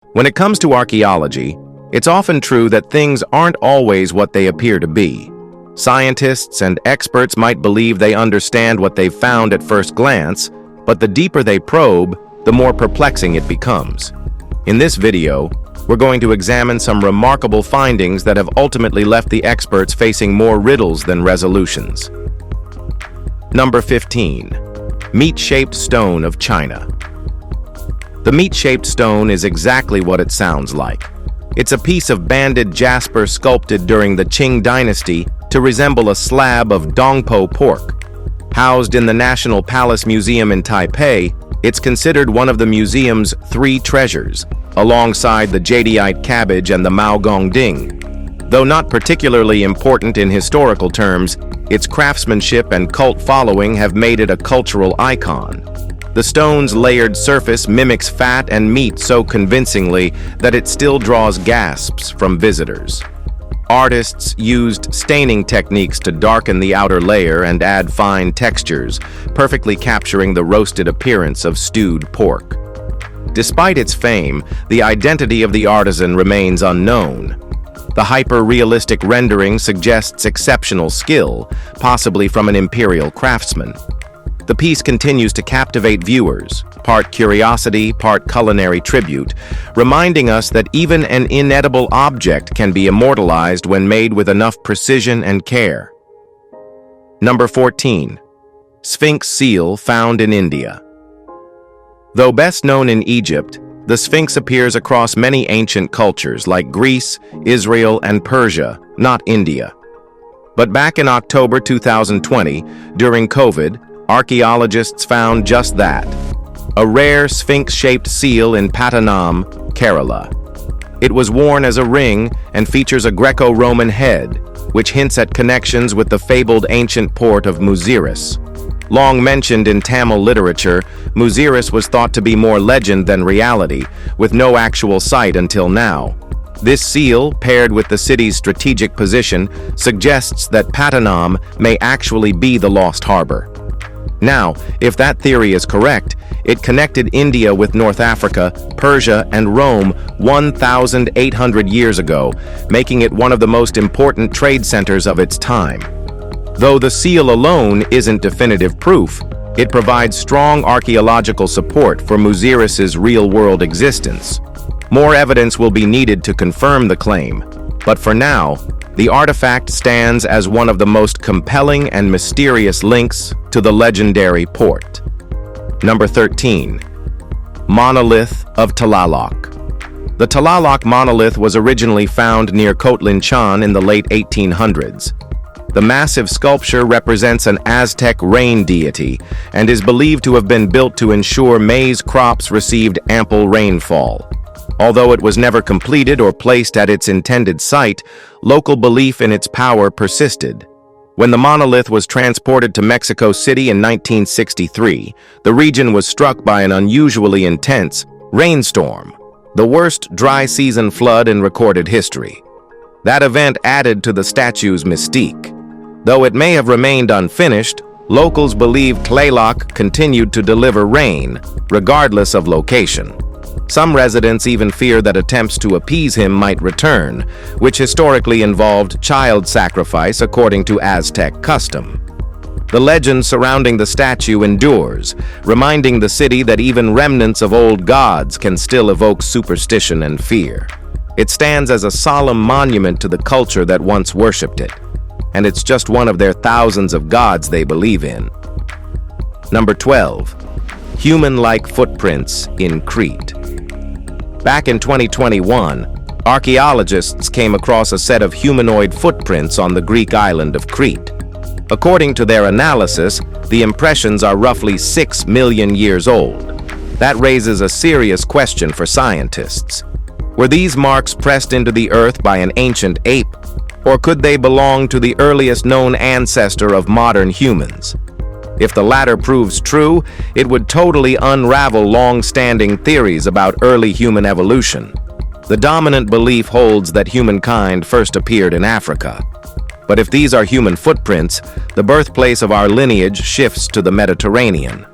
When it comes to archaeology, it's often true that things aren't always what they appear to be. Scientists and experts might believe they understand what they've found at first glance, but the deeper they probe, the more perplexing it becomes. In this video, we're going to examine some remarkable findings that have ultimately left the experts facing more riddles than resolutions. Number 15. Meat-shaped stone of China. The meat-shaped stone is exactly what it sounds like. It's a piece of banded jasper sculpted during the Qing Dynasty to resemble a slab of dongpo pork. Housed in the National Palace Museum in Taipei, it's considered one of the museum's 3 treasures, alongside the jadeite cabbage and the Maogong Ding. Though not particularly important in historical terms, its craftsmanship and cult following have made it a cultural icon. The stone's layered surface mimics fat and meat so convincingly that it still draws gasps from visitors. Artists used staining techniques to darken the outer layer and add fine textures, perfectly capturing the roasted appearance of stewed pork. Despite its fame, the identity of the artisan remains unknown. The hyper-realistic rendering suggests exceptional skill, possibly from an imperial craftsman. The piece continues to captivate viewers, part curiosity, part culinary tribute, reminding us that even an inedible object can be immortalized when made with enough precision and care. Number 14. Sphinx seal found in India. Though best known in Egypt, the Sphinx appears across many ancient cultures like Greece, Israel, and Persia, not India. But back in October 2020, during COVID, archaeologists found just that: a rare Sphinx-shaped seal in Pattanam, Kerala. It was worn as a ring and features a Greco-Roman head, which hints at connections with the fabled ancient port of Muziris. Long mentioned in Tamil literature, Muziris was thought to be more legend than reality, with no actual site until now. This seal, paired with the city's strategic position, suggests that Pattanam may actually be the lost harbor. Now, if that theory is correct, it connected India with North Africa, Persia, and Rome 1,800 years ago, making it one of the most important trade centers of its time. Though the seal alone isn't definitive proof, it provides strong archaeological support for Muziris's real-world existence. More evidence will be needed to confirm the claim, but for now, the artifact stands as one of the most compelling and mysterious links to the legendary port. Number 13. Monolith of Talala. The Talala monolith was originally found near Coatlinchan in the late 1800s. The massive sculpture represents an Aztec rain deity and is believed to have been built to ensure maize crops received ample rainfall. Although it was never completed or placed at its intended site, local belief in its power persisted. When the monolith was transported to Mexico City in 1963, the region was struck by an unusually intense rainstorm, the worst dry season flood in recorded history. That event added to the statue's mystique. Though it may have remained unfinished, locals believe Tlaloc continued to deliver rain, regardless of location. Some residents even fear that attempts to appease him might return, which historically involved child sacrifice according to Aztec custom. The legend surrounding the statue endures, reminding the city that even remnants of old gods can still evoke superstition and fear. It stands as a solemn monument to the culture that once worshipped it, and it's just one of their thousands of gods they believe in. Number 12. Human-like footprints in Crete. Back in 2021, archaeologists came across a set of humanoid footprints on the Greek island of Crete. According to their analysis, the impressions are roughly 6 million years old. That raises a serious question for scientists. Were these marks pressed into the earth by an ancient ape, or could they belong to the earliest known ancestor of modern humans? If the latter proves true, it would totally unravel long-standing theories about early human evolution. The dominant belief holds that humankind first appeared in Africa. But if these are human footprints, the birthplace of our lineage shifts to the Mediterranean.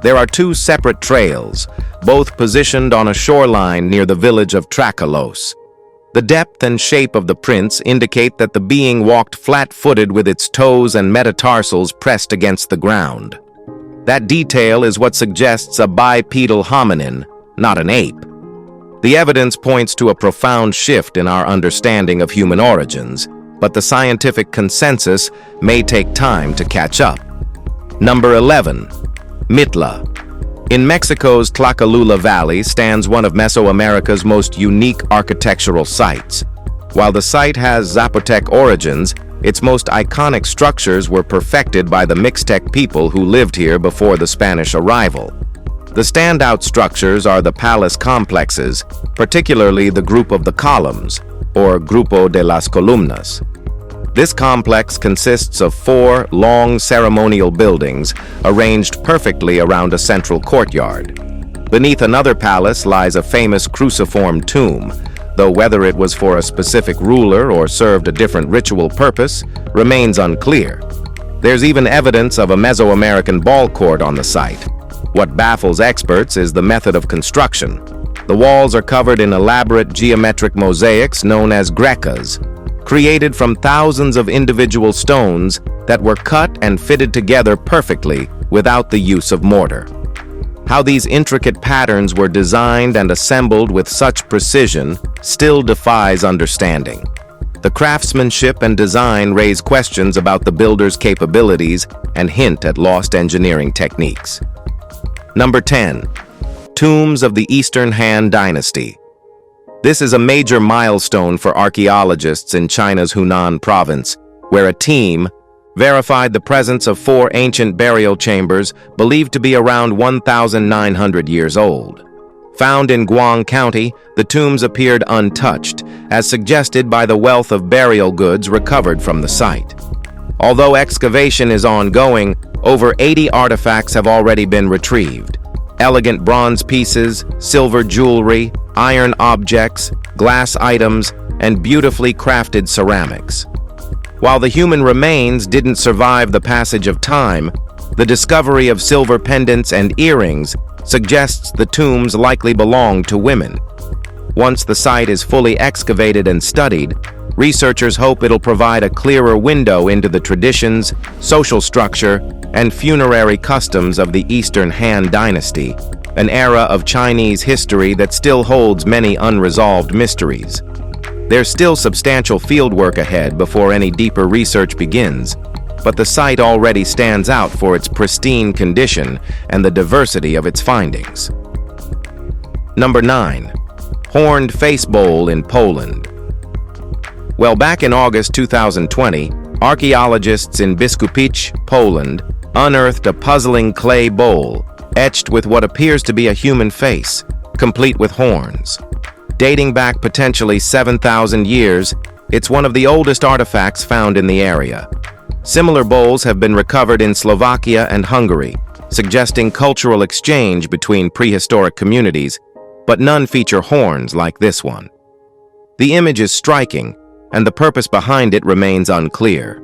There are two separate trails, both positioned on a shoreline near the village of Trakalos. The depth and shape of the prints indicate that the being walked flat-footed with its toes and metatarsals pressed against the ground. That detail is what suggests a bipedal hominin, not an ape. The evidence points to a profound shift in our understanding of human origins, but the scientific consensus may take time to catch up. Number 11. Midla. In Mexico's Tlacolula Valley stands one of Mesoamerica's most unique architectural sites. While the site has Zapotec origins, its most iconic structures were perfected by the Mixtec people who lived here before the Spanish arrival. The standout structures are the palace complexes, particularly the Group of the Columns, or Grupo de las Columnas. This complex consists of 4 long ceremonial buildings arranged perfectly around a central courtyard. Beneath another palace lies a famous cruciform tomb, though whether it was for a specific ruler or served a different ritual purpose remains unclear. There's even evidence of a Mesoamerican ball court on the site. What baffles experts is the method of construction. The walls are covered in elaborate geometric mosaics known as grecas, created from thousands of individual stones that were cut and fitted together perfectly without the use of mortar. How these intricate patterns were designed and assembled with such precision still defies understanding. The craftsmanship and design raise questions about the builder's capabilities and hint at lost engineering techniques. Number 10. Tombs of the Eastern Han Dynasty. This is a major milestone for archaeologists in China's Hunan province, where a team verified the presence of 4 ancient burial chambers believed to be around 1,900 years old. Found in Guang County, the tombs appeared untouched, as suggested by the wealth of burial goods recovered from the site. Although excavation is ongoing, over 80 artifacts have already been retrieved. Elegant bronze pieces, silver jewelry, iron objects, glass items, and beautifully crafted ceramics. While the human remains didn't survive the passage of time, the discovery of silver pendants and earrings suggests the tombs likely belonged to women. Once the site is fully excavated and studied, researchers hope it'll provide a clearer window into the traditions, social structure, and funerary customs of the Eastern Han Dynasty, an era of Chinese history that still holds many unresolved mysteries. There's still substantial fieldwork ahead before any deeper research begins, but the site already stands out for its pristine condition and the diversity of its findings. Number 9. Horned Face Bowl in Poland. Well, back in August 2020, archaeologists in Biskupice, Poland, unearthed a puzzling clay bowl etched with what appears to be a human face, complete with horns. Dating back potentially 7,000 years, it's one of the oldest artifacts found in the area. Similar bowls have been recovered in Slovakia and Hungary, suggesting cultural exchange between prehistoric communities, but none feature horns like this one. The image is striking, and the purpose behind it remains unclear.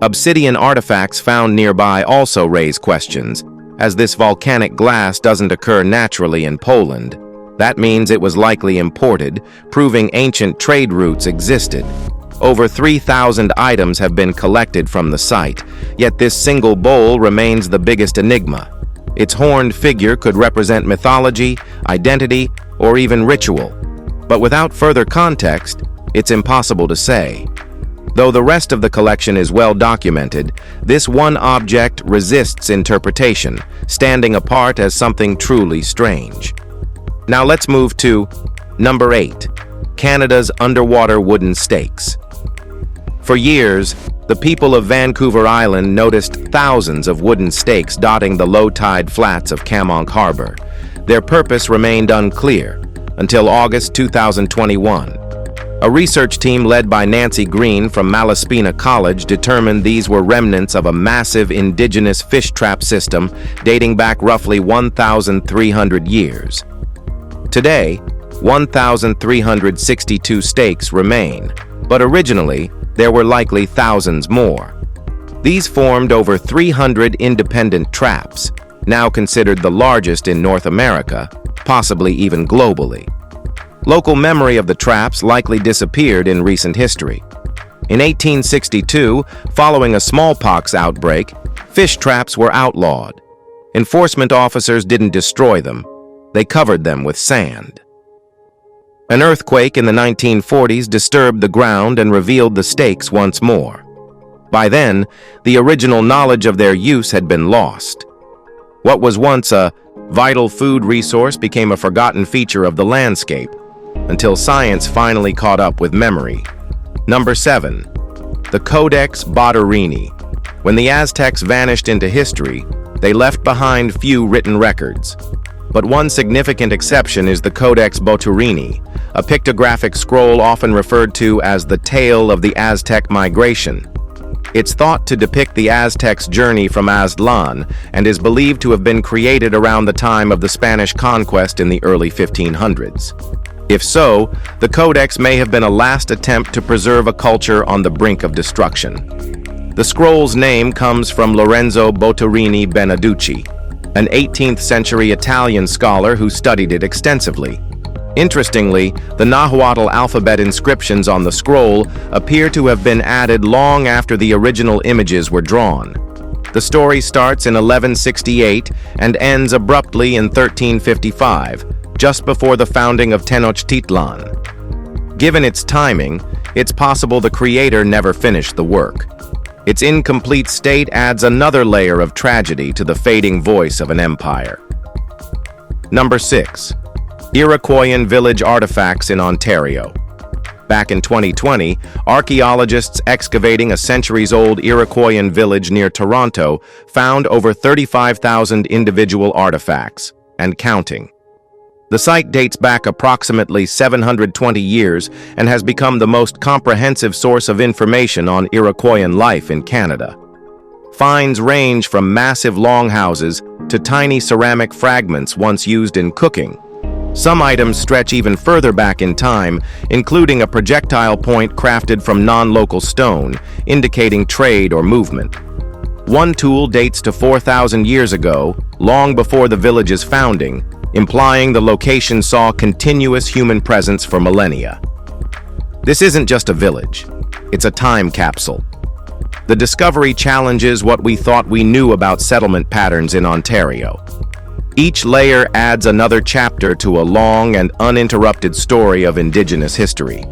Obsidian artifacts found nearby also raise questions, as this volcanic glass doesn't occur naturally in Poland. That means it was likely imported, proving ancient trade routes existed. Over 3,000 items have been collected from the site, yet this single bowl remains the biggest enigma. Its horned figure could represent mythology, identity, or even ritual. But without further context, it's impossible to say. Though the rest of the collection is well documented, this one object resists interpretation, standing apart as something truly strange. Now let's move to number 8, Canada's underwater wooden stakes. For years, the people of Vancouver Island noticed thousands of wooden stakes dotting the low-tide flats of Camonk Harbor. Their purpose remained unclear until August 2021. A research team led by Nancy Green from Malaspina College determined these were remnants of a massive indigenous fish trap system dating back roughly 1,300 years. Today, 1,362 stakes remain, but originally, there were likely thousands more. These formed over 300 independent traps, now considered the largest in North America, possibly even globally. Local memory of the traps likely disappeared in recent history. In 1862, following a smallpox outbreak, fish traps were outlawed. Enforcement officers didn't destroy them, they covered them with sand. An earthquake in the 1940s disturbed the ground and revealed the stakes once more. By then, the original knowledge of their use had been lost. What was once a vital food resource became a forgotten feature of the landscape, until science finally caught up with memory. Number 7. The Codex Bini. When the Aztecs vanished into history, they left behind few written records. But one significant exception is the Codex Bini, a pictographic scroll often referred to as the tale of the Aztec migration. It's thought to depict the Aztecs' journey from Aztlan and is believed to have been created around the time of the Spanish conquest in the early 1500s. If so, the Codex may have been a last attempt to preserve a culture on the brink of destruction. The scroll's name comes from Lorenzo Boturini Beneducci, an 18th century Italian scholar who studied it extensively. Interestingly, the Nahuatl alphabet inscriptions on the scroll appear to have been added long after the original images were drawn. The story starts in 1168 and ends abruptly in 1355, just before the founding of Tenochtitlan. Given its timing, it's possible the creator never finished the work. Its incomplete state adds another layer of tragedy to the fading voice of an empire. Number 6. Irakcoyan Village artifacts in Ontario. Back in 2020, archaeologists excavating a centuries-old Irakcoyan village near Toronto found over 35,000 individual artifacts, and counting. The site dates back approximately 720 years and has become the most comprehensive source of information on Irakcoyan life in Canada. Finds range from massive longhouses to tiny ceramic fragments once used in cooking. Some items stretch even further back in time, including a projectile point crafted from non-local stone, indicating trade or movement. One tool dates to 4,000 years ago, long before the village's founding, implying the location saw continuous human presence for millennia. This isn't just a village, it's a time capsule. The discovery challenges what we thought we knew about settlement patterns in Ontario. Each layer adds another chapter to a long and uninterrupted story of Indigenous history.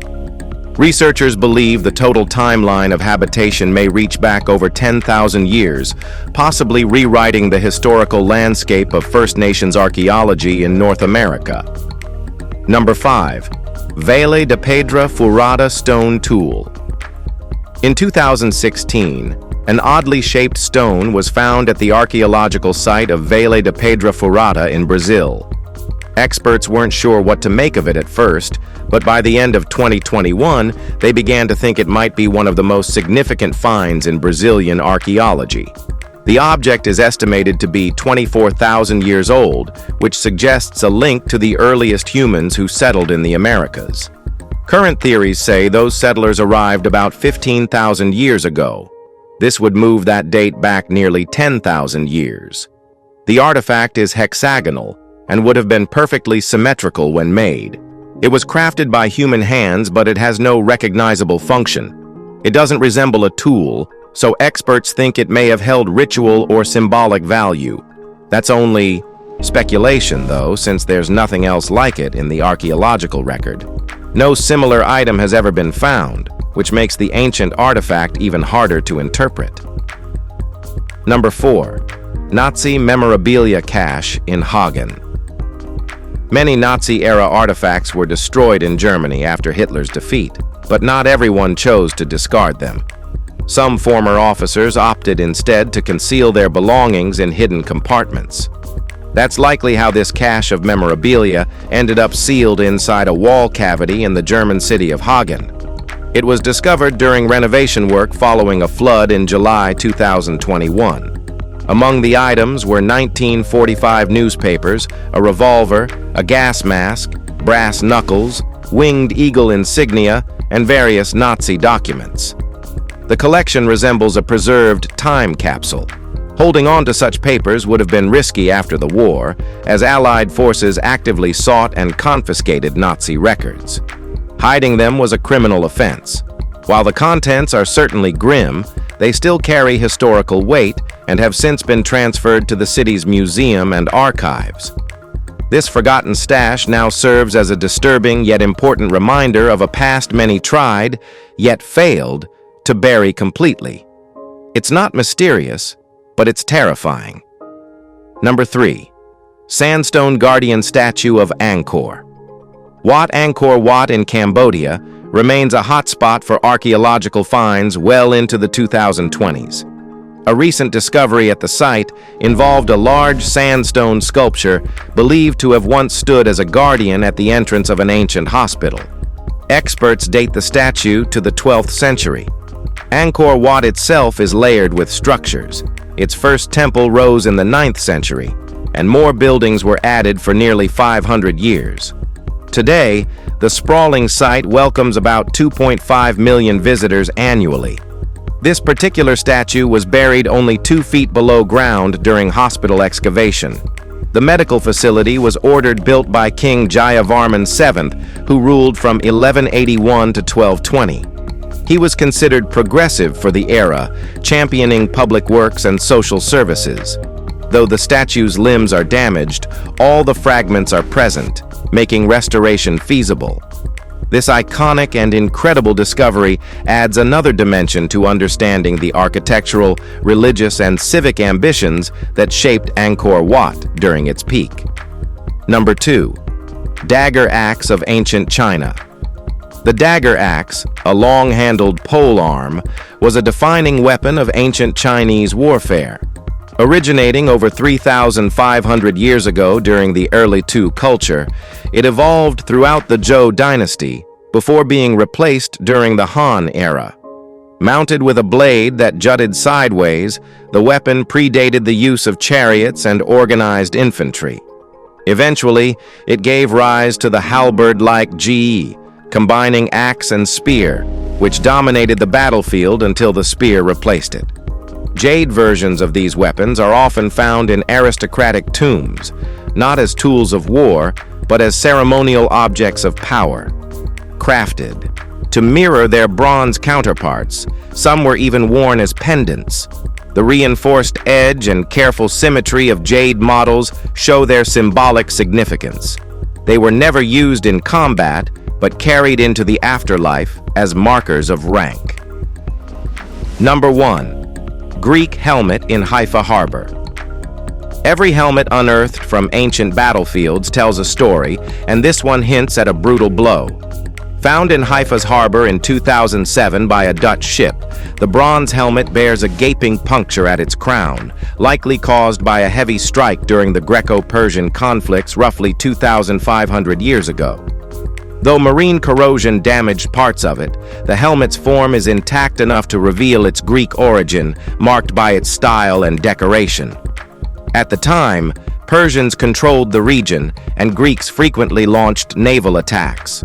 Researchers believe the total timeline of habitation may reach back over 10,000 years, possibly rewriting the historical landscape of First Nations archaeology in North America. Number 5. Vale de Pedra Furada Stone Tool. In 2016, an oddly shaped stone was found at the archaeological site of Vale de Pedra Furada in Brazil. Experts weren't sure what to make of it at first, but by the end of 2021, they began to think it might be one of the most significant finds in Brazilian archaeology. The object is estimated to be 24,000 years old, which suggests a link to the earliest humans who settled in the Americas. Current theories say those settlers arrived about 15,000 years ago. This would move that date back nearly 10,000 years. The artifact is hexagonal and would have been perfectly symmetrical when made. It was crafted by human hands, but it has no recognizable function. It doesn't resemble a tool, so experts think it may have held ritual or symbolic value. That's only speculation, though, since there's nothing else like it in the archaeological record. No similar item has ever been found, which makes the ancient artifact even harder to interpret. Number 4. Nazi Memorabilia Cache in Hagen. Many Nazi-era artifacts were destroyed in Germany after Hitler's defeat, but not everyone chose to discard them. Some former officers opted instead to conceal their belongings in hidden compartments. That's likely how this cache of memorabilia ended up sealed inside a wall cavity in the German city of Hagen. It was discovered during renovation work following a flood in July 2021. Among the items were 1945 newspapers, a revolver, a gas mask, brass knuckles, winged eagle insignia, and various Nazi documents. The collection resembles a preserved time capsule, Holding on to such papers would have been risky after the war, as Allied forces actively sought and confiscated Nazi records. Hiding them was a criminal offense. While the contents are certainly grim, they still carry historical weight and have since been transferred to the city's museum and archives. This forgotten stash now serves as a disturbing yet important reminder of a past many tried, yet failed, to bury completely. It's not mysterious, but it's terrifying. Number 3. Sandstone Guardian Statue of Angkor. Wat Angkor Wat in Cambodia remains a hotspot for archaeological finds well into the 2020s. A recent discovery at the site involved a large sandstone sculpture believed to have once stood as a guardian at the entrance of an ancient hospital. Experts date the statue to the 12th century. Angkor Wat itself is layered with structures. Its first temple rose in the 9th century, and more buildings were added for nearly 500 years. Today, the sprawling site welcomes about 2.5 million visitors annually. This particular statue was buried only 2 feet below ground during hospital excavation. The medical facility was ordered built by King Jayavarman VII, who ruled from 1181 to 1220. He was considered progressive for the era, championing public works and social services. Though the statue's limbs are damaged, all the fragments are present, making restoration feasible. This iconic and incredible discovery adds another dimension to understanding the architectural, religious, and civic ambitions that shaped Angkor Wat during its peak. Number 2. Dagger Axe of Ancient China. The dagger axe, a long-handled polearm, was a defining weapon of ancient Chinese warfare. Originating over 3,500 years ago during the early Tu culture, it evolved throughout the Zhou dynasty before being replaced during the Han era. Mounted with a blade that jutted sideways, the weapon predated the use of chariots and organized infantry. Eventually, it gave rise to the halberd-like Ji, combining axe and spear, which dominated the battlefield until the spear replaced it. Jade versions of these weapons are often found in aristocratic tombs, not as tools of war, but as ceremonial objects of power. Crafted to mirror their bronze counterparts, some were even worn as pendants. The reinforced edge and careful symmetry of jade models show their symbolic significance. They were never used in combat, but carried into the afterlife as markers of rank. Number 1. Greek helmet in Hifa harbor. Every helmet unearthed from ancient battlefields tells a story, and this one hints at a brutal blow. Found in Hifa's harbor in 2007 by a Dutch ship, the bronze helmet bears a gaping puncture at its crown, likely caused by a heavy strike during the Greco-Persian conflicts roughly 2,500 years ago. Though marine corrosion damaged parts of it, the helmet's form is intact enough to reveal its Greek origin, marked by its style and decoration. At the time, Persians controlled the region, and Greeks frequently launched naval attacks.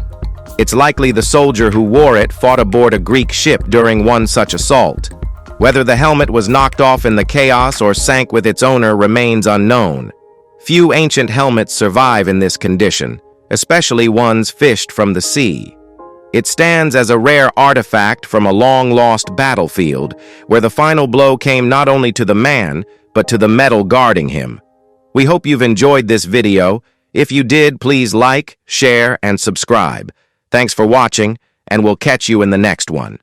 It's likely the soldier who wore it fought aboard a Greek ship during one such assault. Whether the helmet was knocked off in the chaos or sank with its owner remains unknown. Few ancient helmets survive in this condition, especially ones fished from the sea. It stands as a rare artifact from a long-lost battlefield, where the final blow came not only to the man, but to the metal guarding him. We hope you've enjoyed this video. If you did, please like, share, and subscribe. Thanks for watching, and we'll catch you in the next one.